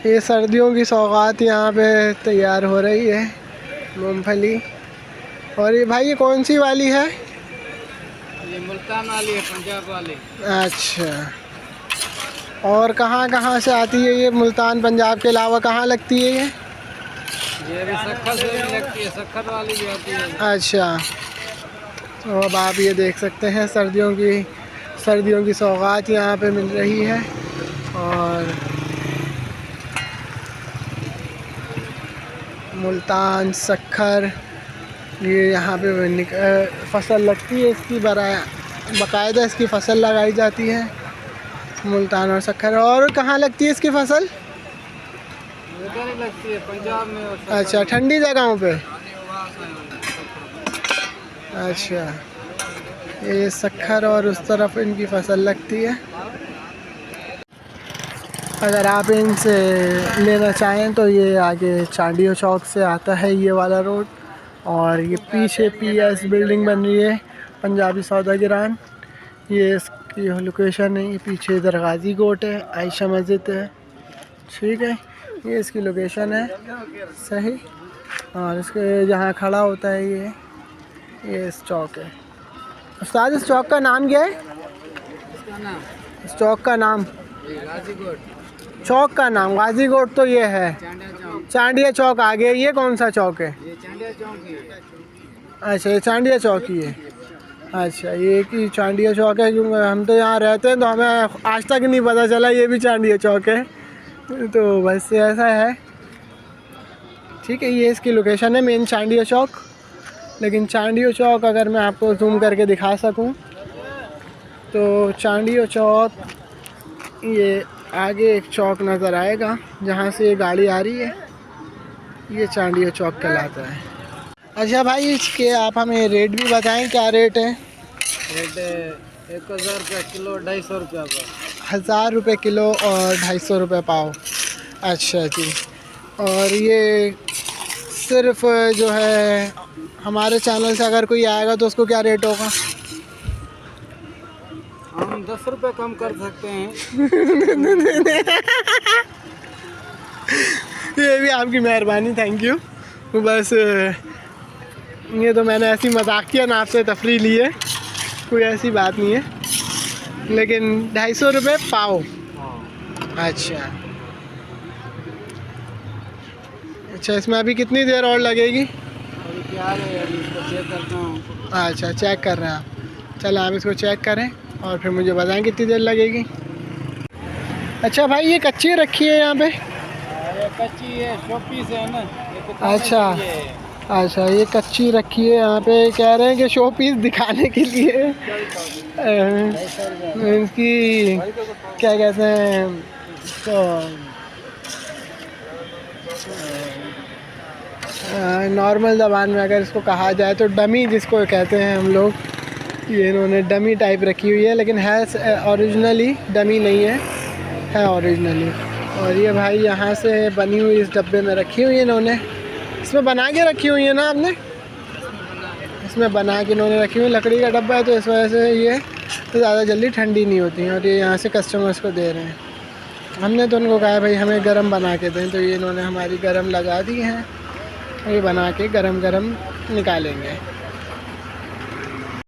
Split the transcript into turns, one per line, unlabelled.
ये सर्दियों की सौगात यहाँ पे तैयार हो रही है, मूंगफली। और ये भाई ये कौन सी वाली है?
ये मुल्तान वाली है, पंजाब वाली।
अच्छा, और कहाँ कहाँ से आती है ये? मुल्तान पंजाब के अलावा कहाँ लगती है
ये भी सक्खर से भी लगती है, सक्खर वाली भी आती है।
अच्छा, तो अब आप ये देख सकते हैं सर्दियों की सौगात यहाँ पे मिल रही है। और मुल्तान, सक्खर, ये यहाँ पे फसल लगती है इसकी, बाकायदा इसकी फसल लगाई जाती है, मुल्तान और सक्खर। और कहाँ लगती है इसकी फसल?
उधर ही लगती है, पंजाब में।
अच्छा, ठंडी जगहों पे। अच्छा, ये सक्खर और उस तरफ इनकी फसल लगती है। अगर आप इनसे लेना चाहें तो ये आगे चांडियो चौक से आता है ये वाला रोड, और ये पीछे PS बिल्डिंग बन रही है, पंजाबी सौदागरान। ये इसकी लोकेशन है। ये पीछे इधर गाजी कोट है, आयशा मस्जिद है, ठीक है, ये इसकी लोकेशन है, सही। और इसके जहाँ खड़ा होता है ये इस चौक है। उस्ताद, इस चौक का नाम क्या है? इस चौक का नाम? चौक का नाम गाजी कोट तो ये है, चांडिया चौक आगे। ये कौन सा चौक है?
ये चांडिया चौक ही है।
अच्छा, ये चांडिया चौक ही है। अच्छा, ये कि चांडिया चौक है, क्योंकि हम तो यहाँ रहते हैं तो हमें आज तक नहीं पता चला ये भी चांडिया चौक है। तो बस ऐसा है, ठीक है। ये इसकी लोकेशन है, मेन चांडिया चौक। लेकिन चांडिया चौक अगर मैं आपको जूम करके दिखा सकूं तो चांडिया चौक, ये आगे एक चौक नज़र आएगा जहाँ से ये गाड़ी आ रही है, ये चांडिया चौक कहलाता है। अच्छा भाई, इसके आप हमें रेट भी बताएं, क्या रेट है?
रेट 1000 रुपये किलो, 250 रुपये पाव।
1000 रुपये किलो और 250 रुपये पाव। अच्छा जी। और ये सिर्फ जो है हमारे चैनल से अगर कोई आएगा तो उसको क्या रेट होगा?
हम 10 रुपये कम कर सकते हैं।
ये भी आपकी मेहरबानी, थैंक यू। बस ये तो मैंने ऐसी मजाकिया ना आपसे तफरी ली है, कोई ऐसी बात नहीं है। लेकिन 250 रुपये पाव। अच्छा अच्छा, इसमें अभी कितनी देर और लगेगी?
अभी क्या है, अभी इसको चेक करता हूँ।
अच्छा, चेक कर रहे हैं आप। चलो आप इसको चेक करें और फिर मुझे बताएं कितनी देर लगेगी। अच्छा भाई, ये कच्ची रखी है यहाँ पे?
ये कच्ची है, शोपीस है ना।
अच्छा अच्छा, ये कच्ची रखी है यहाँ पे, कह रहे हैं कि शो पीस दिखाने के लिए। इसकी क्या कहते हैं तो नॉर्मल ज़बान में अगर इसको कहा जाए तो डमी जिसको कहते हैं हम लोग, ये इन्होंने डमी टाइप रखी हुई है, लेकिन है ओरिजिनली डमी नहीं है, है ओरिजिनली। और ये भाई यहाँ से बनी हुई इस डब्बे में रखी हुई है इन्होंने, इसमें बना के रखी हुई है ना आपने? इसमें बना के इन्होंने रखी हुई, लकड़ी का डब्बा है तो इस वजह से ये तो ज़्यादा जल्दी ठंडी नहीं होती हैं। और ये यहाँ से कस्टमर्स को दे रहे हैं। हमने तो उनको कहा भाई हमें गरम बना के दें, तो ये इन्होंने हमारी गरम लगा दी हैं, ये बना के गरम गरम निकालेंगे।